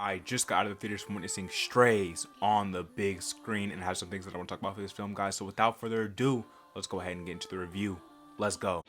I just got out of the theaters from witnessing Strays on the big screen and have some things that I want to talk about for this film, guys. So without further ado, let's go ahead and get into the review. Let's go.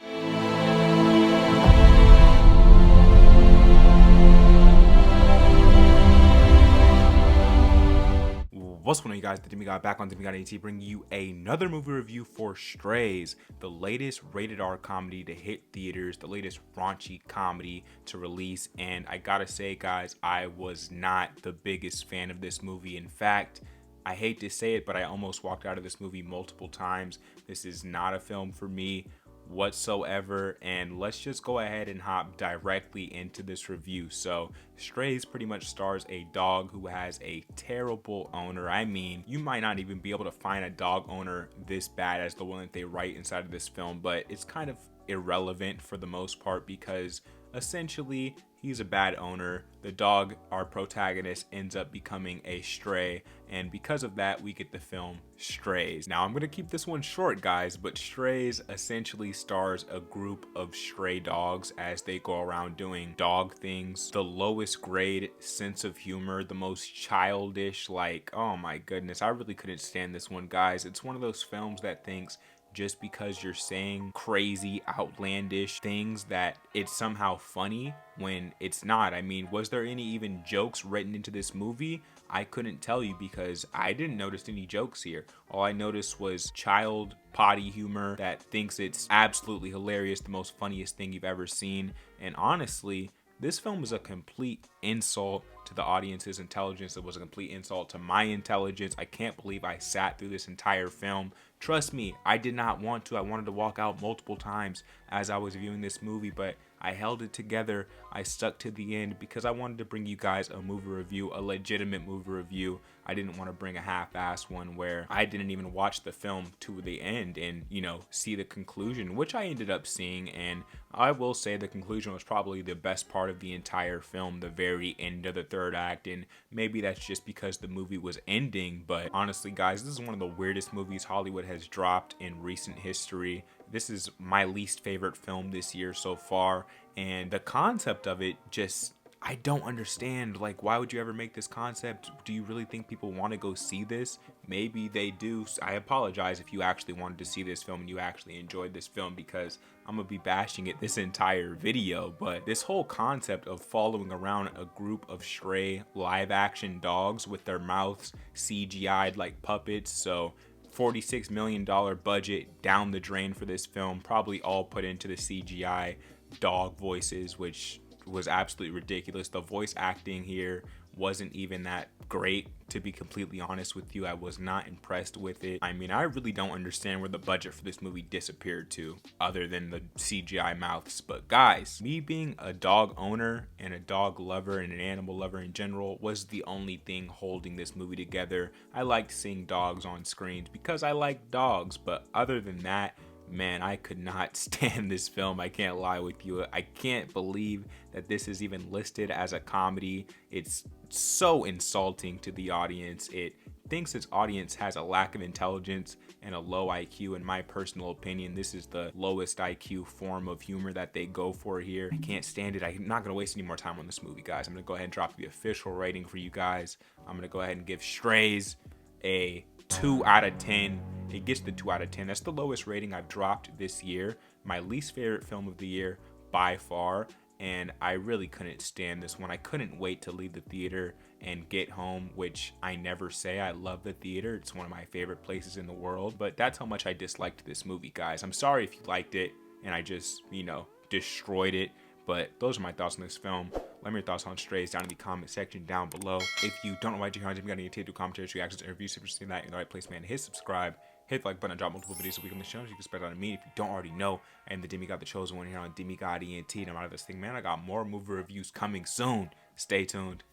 What's going on, you guys? The Demigod back on Demigod AT, bringing you another movie review for Strays, the latest rated R comedy to hit theaters, the latest raunchy comedy to release. And I gotta say, guys, I was not the biggest fan of this movie. In fact, I hate to say it, but I almost walked out of this movie multiple times. This is not a film for me whatsoever, and let's just go ahead and hop directly into this review. So Strays pretty much stars a dog who has a terrible owner. I mean, you might not even be able to find a dog owner this bad as the one that they write inside of this film, but it's kind of irrelevant for the most part because essentially he's a bad owner. The dog, our protagonist, ends up becoming a stray, and because of that we get the film Strays. Now I'm gonna keep this one short, guys, but Strays essentially stars a group of stray dogs as they go around doing dog things. The lowest grade sense of humor, the most childish, like, oh my goodness, I really couldn't stand this one, guys. It's one of those films that thinks just because you're saying crazy, outlandish things that it's somehow funny when it's not. I mean, was there any even jokes written into this movie? I couldn't tell you because I didn't notice any jokes here. All I noticed was child potty humor that thinks it's absolutely hilarious, the most funniest thing you've ever seen. And honestly, this film was a complete insult to the audience's intelligence. It was a complete insult to my intelligence. I can't believe I sat through this entire film. Trust me, I did not want to. I wanted to walk out multiple times as I was viewing this movie, but I held it together. I stuck to the end because I wanted to bring you guys a movie review, a legitimate movie review. I didn't want to bring a half-assed one where I didn't even watch the film to the end and, you know, see the conclusion, which I ended up seeing. And I will say the conclusion was probably the best part of the entire film, the very end of the third act. And maybe that's just because the movie was ending. But honestly, guys, this is one of the weirdest movies Hollywood has dropped in recent history. This is my least favorite film this year so far, and the concept of it just, I don't understand. Like, why would you ever make this concept? Do you really think people want to go see this? Maybe they do. I apologize if you actually wanted to see this film and you actually enjoyed this film, because I'm gonna be bashing it this entire video. But this whole concept of following around a group of stray live action dogs with their mouths CGI'd like puppets, so $46 million budget down the drain for this film, probably all put into the CGI dog voices, which was absolutely ridiculous. The voice acting here wasn't even that great, to be completely honest with you. I was not impressed with it. I mean, I really don't understand where the budget for this movie disappeared to, other than the CGI mouths. But guys, me being a dog owner and a dog lover and an animal lover in general was the only thing holding this movie together. I liked seeing dogs on screens because I like dogs, but other than that, man, I could not stand this film. I can't lie with you. I can't believe that this is even listed as a comedy. It's so insulting to the audience. It thinks its audience has a lack of intelligence and a low IQ. In my personal opinion, this is the lowest IQ form of humor that they go for here. I can't stand it. I'm not gonna waste any more time on this movie, guys. I'm gonna go ahead and drop the official rating for you guys. I'm gonna go ahead and give Strays a 2 out of 10. It gets the 2 out of 10. That's the lowest rating I've dropped this year. My least favorite film of the year by far, and I really couldn't stand this one. I couldn't wait to leave the theater and get home, which I never say. I love the theater. It's one of my favorite places in the world, but that's how much I disliked this movie, guys. I'm sorry if you liked it and I just, you know, destroyed it. But those are my thoughts on this film. Let me know your thoughts on Strays down in the comment section down below. If you don't know why you're here on Demigod, you can commentary, reactions, and reviews. If you're seeing that, you're in the right place, man. Hit subscribe, hit the like button, and drop multiple videos so we can the channel. You can expect on me. If you don't already know, I am the Demigod, the chosen one here on Demigod ENT. And I'm out of this thing, man. I got more movie reviews coming soon. Stay tuned.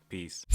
Peace.